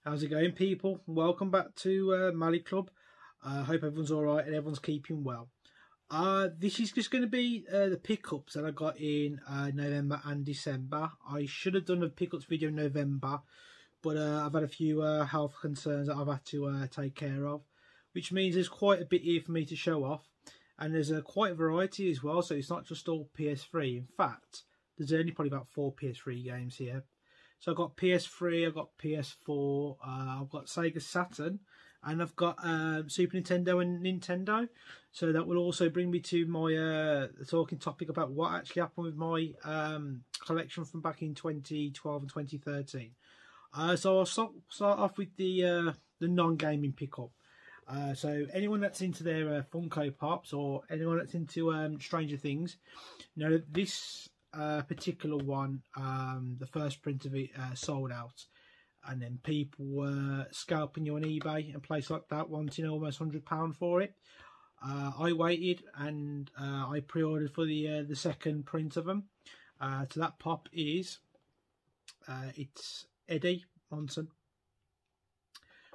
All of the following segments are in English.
How's it going, people? Welcome back to Mali Club. Hope everyone's alright and everyone's keeping well. This is just going to be the pickups that I got in November and December. I should have done a pickups video in November, but I've had a few health concerns that I've had to take care of, which means there's quite a bit here for me to show off. And there's quite a variety as well, so it's not just all PS3. In fact, there's only probably about 4 PS3 games here. So I've got PS3, I've got PS4, I've got Sega Saturn, and I've got Super Nintendo and Nintendo. So that will also bring me to my talking topic about what actually happened with my collection from back in 2012 and 2013. So I'll start off with the non-gaming pickup. So anyone that's into their Funko Pops or anyone that's into Stranger Things, you know, this particular one, the first print of it sold out, and then people were scalping you on eBay and places like that, wanting almost £100 for it. I waited and I pre-ordered for the second print of them. So that pop is it's Eddie Munson.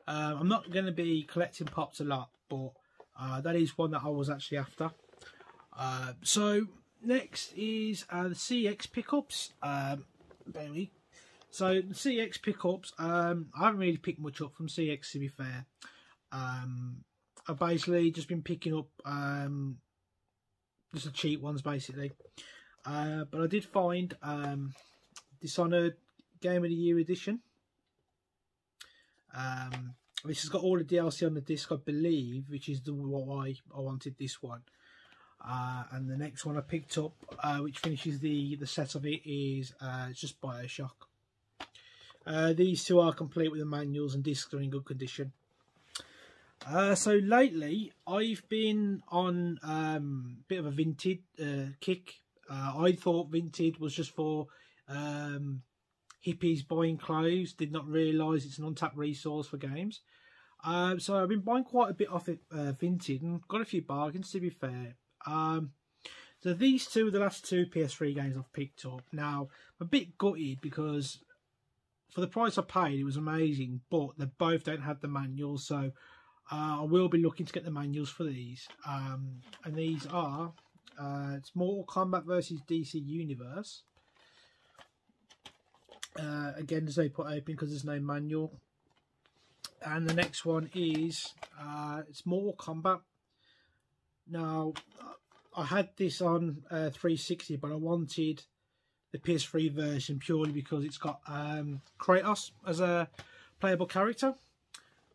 I'm not going to be collecting pops a lot, but that is one that I was actually after. So next is the CX pickups. So the CX pickups, I haven't really picked much up from CX, to be fair. I've basically just been picking up just the cheap ones, basically. But I did find Dishonored Game of the Year edition. This has got all the DLC on the disc, I believe, which is why I wanted this one. And the next one I picked up, which finishes the set of it, is just BioShock. These two are complete with the manuals and discs are in good condition. So lately, I've been on a bit of a Vinted kick. I thought Vinted was just for hippies buying clothes. Did not realise it's an untapped resource for games. So I've been buying quite a bit off it, Vinted, and got a few bargains, to be fair. So these two are the last 2 PS3 games I've picked up. Now, I'm a bit gutted because for the price I paid, it was amazing, but they both don't have the manuals, so I will be looking to get the manuals for these. And these are it's Mortal Kombat vs DC Universe. Again, there's no put open because there's no manual. And the next one is it's Mortal Kombat. Now, I had this on 360, but I wanted the PS3 version purely because it's got Kratos as a playable character.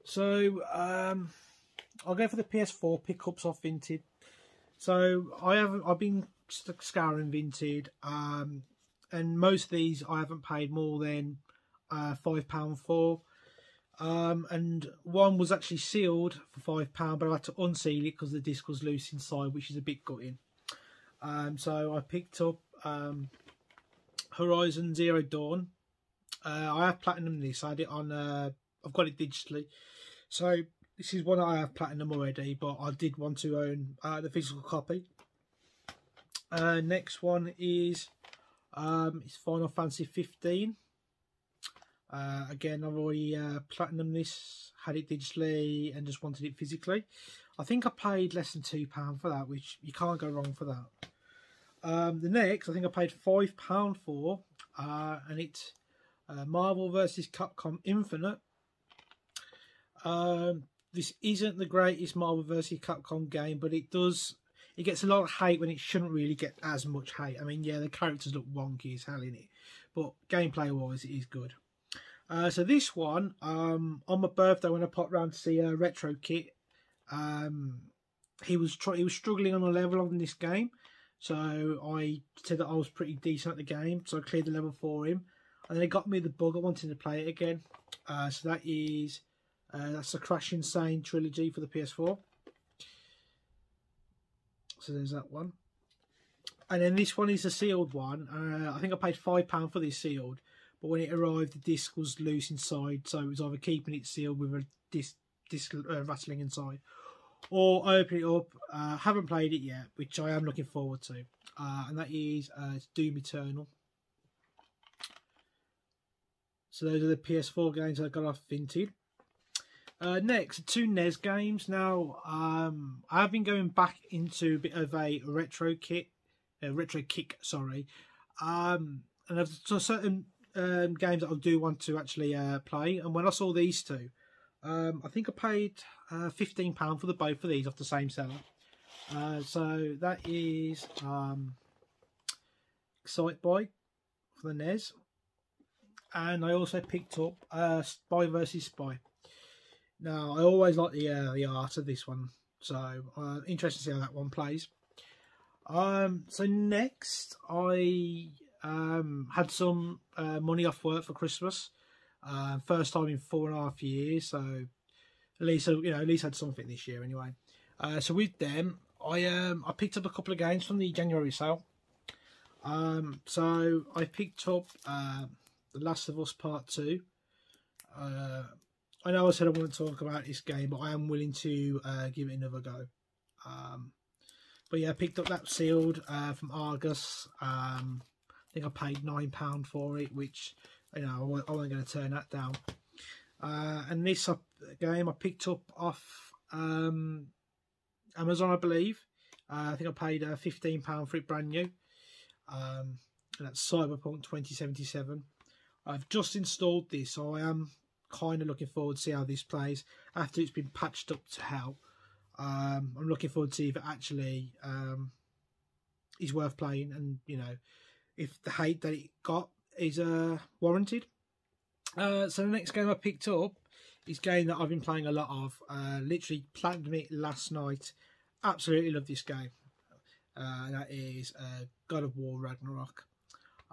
So I'll go for the PS4 pickups off Vinted. So I've been scouring Vinted, and most of these I haven't paid more than £5 for. And one was actually sealed for £5, but I had to unseal it because the disc was loose inside, which is a bit gutting. So I picked up Horizon Zero Dawn. I have platinum this. I had it on. I've got it digitally, so this is one I have platinum already. But I did want to own the physical copy. Next one is it's Final Fantasy 15. Again, I've already platinum this, had it digitally, and just wanted it physically. I think I paid less than £2 for that, which you can't go wrong for that. The next, I think I paid £5 for, and it's Marvel vs. Capcom Infinite. This isn't the greatest Marvel vs. Capcom game, but it gets a lot of hate when it shouldn't really get as much hate. I mean, yeah, the characters look wonky as hell in it, but gameplay-wise, it is good. So this one, on my birthday when I popped round to see Retro Kit, he was struggling on a level on this game, so I said that I was pretty decent at the game, so I cleared the level for him, and then it got me the bug. I wanted to play it again. So that is that's the Crash Insane trilogy for the PS4. So there's that one, and then this one is a sealed one. I think I paid £5 for this sealed. But when it arrived, the disc was loose inside, so it was either keeping it sealed with a disc rattling inside, or open it up. Haven't played it yet, which I am looking forward to, and that is Doom Eternal. So those are the PS4 games I got off Vinted. Next, 2 NES games. Now, I've been going back into a bit of a retro kick, sorry. And there's certain games that I do want to actually play. And when I saw these two, I think I paid £15 for the both of these off the same seller. So that is Excitebike for the NES. And I also picked up Spy vs Spy. Now, I always like the art of this one, so interested to see how that one plays. So next, I had some money off work for Christmas. First time in 4.5 years, so at least had something this year anyway. So with them, I picked up a couple of games from the January sale. So I picked up The Last of Us Part 2. I know I said I wouldn't talk about this game, but I am willing to give it another go. But yeah, I picked up that sealed from Argus. I think I paid £9 for it, which, you know, I wasn't going to turn that down. And this game I picked up off Amazon, I believe. I think I paid £15 for it brand new. And that's Cyberpunk 2077. I've just installed this, so I am kind of looking forward to see how this plays after it's been patched up to hell. I'm looking forward to see if it actually is worth playing, and you know, if the hate that it got is warranted. So the next game I picked up is a game that I've been playing a lot of. Literally planned it last night. Absolutely love this game. That is God of War Ragnarok.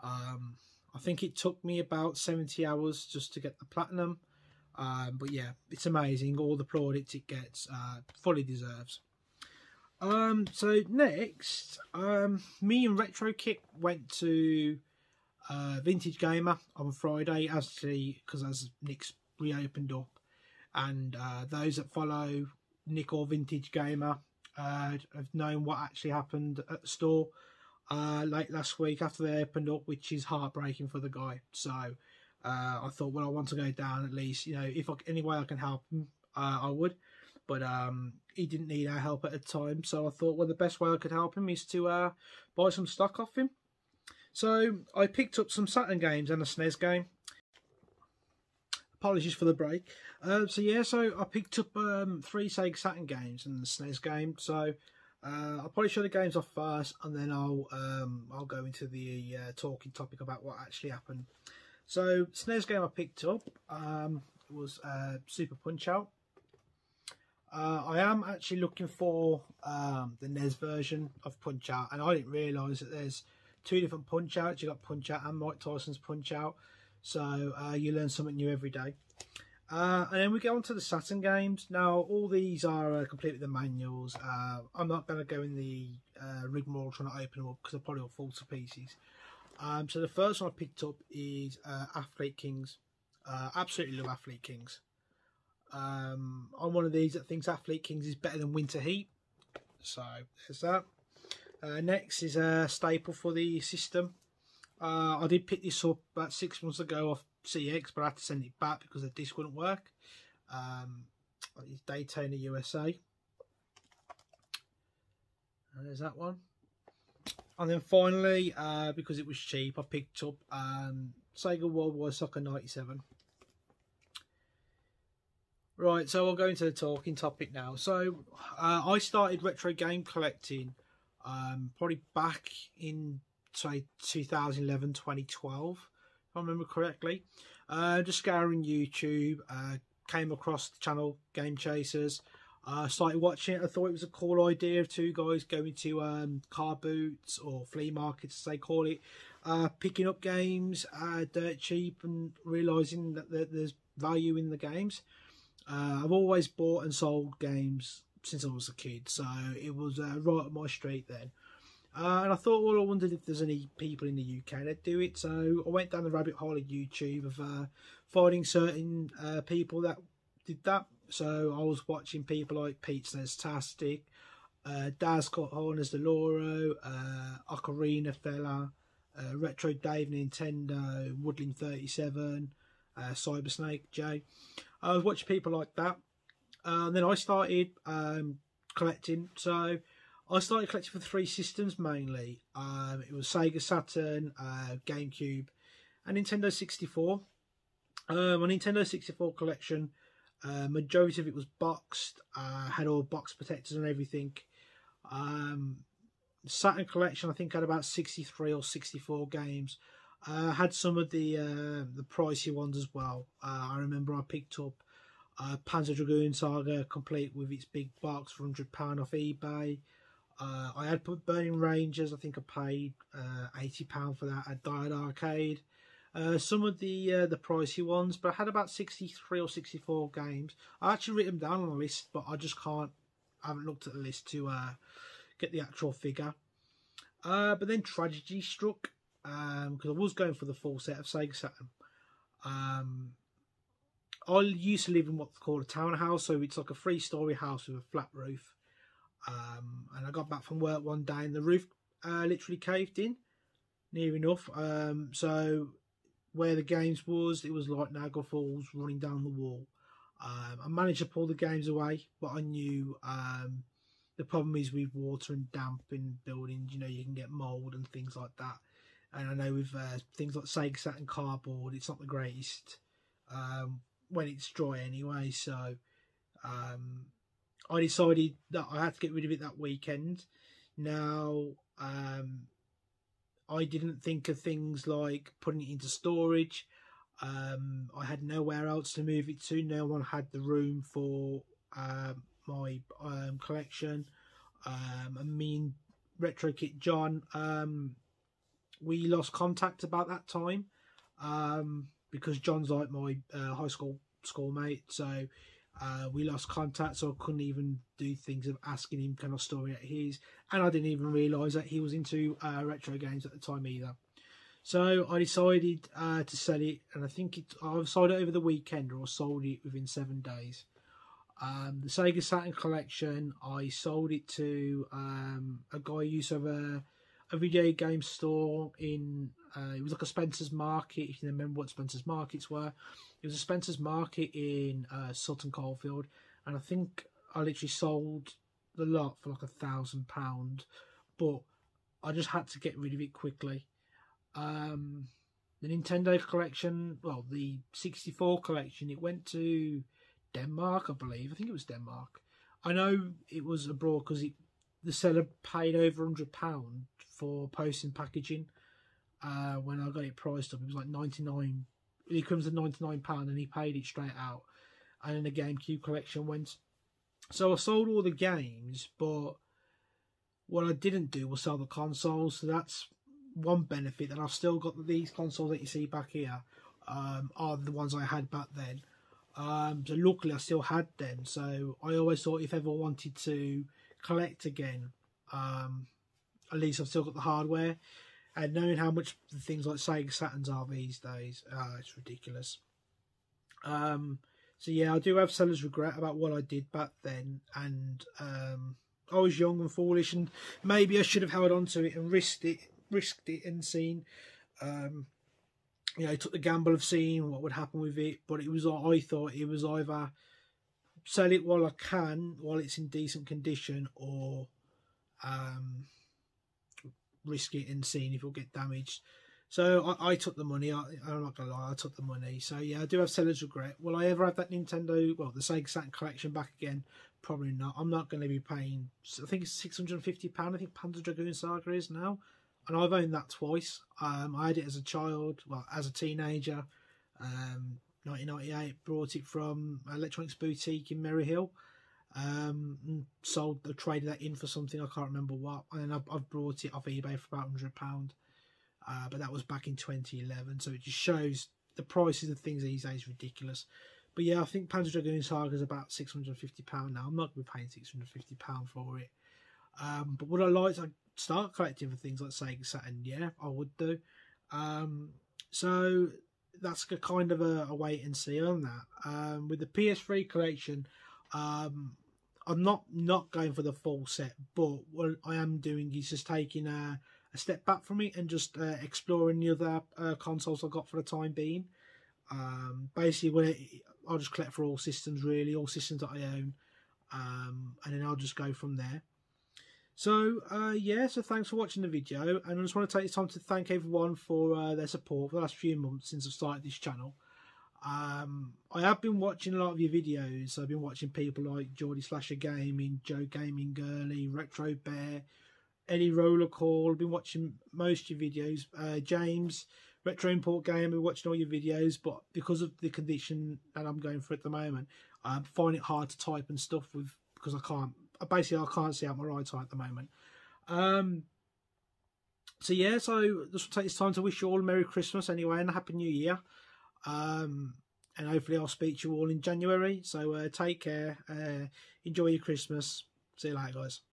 I think it took me about 70 hours just to get the platinum. But yeah, it's amazing. All the plaudits it gets fully deserves. So next, me and Retro Kit went to Vintage Gamer on Friday, because as Nick's reopened up, and those that follow Nick or Vintage Gamer have known what actually happened at the store late last week after they opened up, which is heartbreaking for the guy. So I thought, well, I want to go down at least, you know, if any way I can help him, I would. But he didn't need our help at the time, so I thought, well, the best way I could help him is to buy some stock off him. So I picked up some Saturn games and a SNES game. Apologies for the break. So yeah, so I picked up 3 Sega Saturn games and the SNES game. So I'll probably show the games off first, and then I'll go into the talking topic about what actually happened. So SNES game I picked up was Super Punch Out. I am actually looking for the NES version of Punch Out, and I didn't realise that there's 2 different Punch Outs. You got Punch Out and Mike Tyson's Punch Out, so you learn something new every day. And then we go on to the Saturn games. Now all these are complete with the manuals. I'm not going to go in the rigmarole trying to open them up because they'll probably all fall to pieces. So the first one I picked up is Athlete Kings. Absolutely love Athlete Kings. I'm one of these that thinks Athlete Kings is better than Winter Heat. So there's that. Next is a staple for the system. I did pick this up about 6 months ago off CX, but I had to send it back because the disc wouldn't work. It's Daytona USA. There's that one. And then finally, because it was cheap, I picked up Sega Worldwide Soccer 97. Right, so I'll go into the talking topic now. So I started retro game collecting probably back in, say, 2011, 2012, if I remember correctly. Just scouring YouTube, came across the channel Game Chasers. Started watching it. I thought it was a cool idea of 2 guys going to car boots or flea markets, as they call it, picking up games dirt cheap and realising that there's value in the games. I've always bought and sold games since I was a kid, so it was right up my street then. And I thought, well, I wondered if there's any people in the UK that do it, so I went down the rabbit hole of YouTube of finding certain people that did that. So I was watching people like Pete Tastic, Daz Horn as Deloro, Ocarina Fella, Retro Dave Nintendo, Woodland 37, Cyber Snake, Jay. I was watching people like that. And then I started collecting. So I started collecting for 3 systems mainly. It was Sega Saturn, GameCube, and Nintendo 64. My Nintendo 64 collection, majority of it was boxed, had all box protectors and everything. Saturn collection, I think, had about 63 or 64 games. Had some of the pricey ones as well. I remember I picked up Panzer Dragoon Saga complete with its big box for £100 off eBay. I had put Burning Rangers. I think I paid £80 for that at Diode Arcade. Some of the pricey ones, but I had about 63 or 64 games. I actually written them down on a list, but I just can't. I haven't looked at the list to get the actual figure. But then tragedy struck because I was going for the full set of Sega Saturn. I used to live in what's called a townhouse, so it's like a 3-story house with a flat roof. And I got back from work one day and the roof literally caved in, near enough. So where the games was, it was like Niagara Falls running down the wall. I managed to pull the games away, but I knew the problem is with water and damp in buildings, you know, you can get mould and things like that. And I know with things like Sega Saturn cardboard, it's not the greatest when it's dry anyway. So I decided that I had to get rid of it that weekend. Now, I didn't think of things like putting it into storage. I had nowhere else to move it to. No one had the room for my collection. And me and Retro Kit John, we lost contact about that time because John's like my high school schoolmate. So we lost contact, so I couldn't even do things of asking him can I store it at his, and I didn't even realise that he was into retro games at the time either. So I decided to sell it, and I think I've sold it over the weekend, or I sold it within 7 days. The Sega Saturn collection, I sold it to a guy who used to have a video game store in, it was like a Spencer's Market, if you remember what Spencer's Markets were. It was a Spencer's Market in Sutton Coldfield, and I think I literally sold the lot for like £1,000, but I just had to get rid of it quickly. The Nintendo collection, well, the 64 collection, it went to Denmark, I believe. I think it was Denmark. I know it was abroad because the seller paid over £100 for posting packaging. When I got it priced up, it was like 99. It comes to £99, and he paid it straight out. And then the GameCube collection went. So I sold all the games, but what I didn't do was sell the consoles. So that's one benefit, that I've still got these consoles that you see back here. Are the ones I had back then. So luckily I still had them. So I always thought if ever wanted to collect again, at least I've still got the hardware. And knowing how much the things like Sega Saturns are these days, it's ridiculous. So yeah, I do have seller's regret about what I did back then, and I was young and foolish, and maybe I should have held on to it and risked it and seen, you know, took the gamble of seeing what would happen with it. But it was, I thought it was either sell it while I can, while it's in decent condition, or risk it and seeing if it'll get damaged. So I took the money. I'm not gonna lie, I took the money. So yeah, I do have seller's regret. Will I ever have that Nintendo, well, the Sega Saturn collection back again? Probably not. I'm not going to be paying, I think it's £650. I think Panzer Dragoon Saga is now, and I've owned that twice. I had it as a child, well, as a teenager. 1998, brought it from Electronics Boutique in Merry Hill. Sold, traded that in for something, I can't remember what, and then I've brought it off eBay for about £100. But that was back in 2011, so it just shows the prices of things these days ridiculous. But yeah, I think Panzer Dragoon Saga is about £650 now. I'm not going to be paying £650 for it. But would I like to start collecting for things like Sega Saturn? Yeah, I would do. So that's kind of a wait and see on that. With the PS3 collection, I'm not going for the full set, but what I am doing is just taking a step back from it and just exploring the other consoles I've got for the time being. Basically, I'll just collect for all systems, really, all systems that I own, and then I'll just go from there. So yeah, so thanks for watching the video, and I just want to take this time to thank everyone for their support for the last few months since I've started this channel. I have been watching a lot of your videos. I've been watching people like Geordie Slasher Gaming, Joe Gaming Girly, Retro Bear, Eddie Rollercall. I've been watching most of your videos. James, Retro Import Game, I've been watching all your videos, but because of the condition that I'm going through at the moment, I find it hard to type and stuff because I can't see out my right eye at the moment. So yeah, so just take this time to wish you all a Merry Christmas anyway, and a Happy New Year. And hopefully I'll speak to you all in January. So take care, enjoy your Christmas. See you later, guys.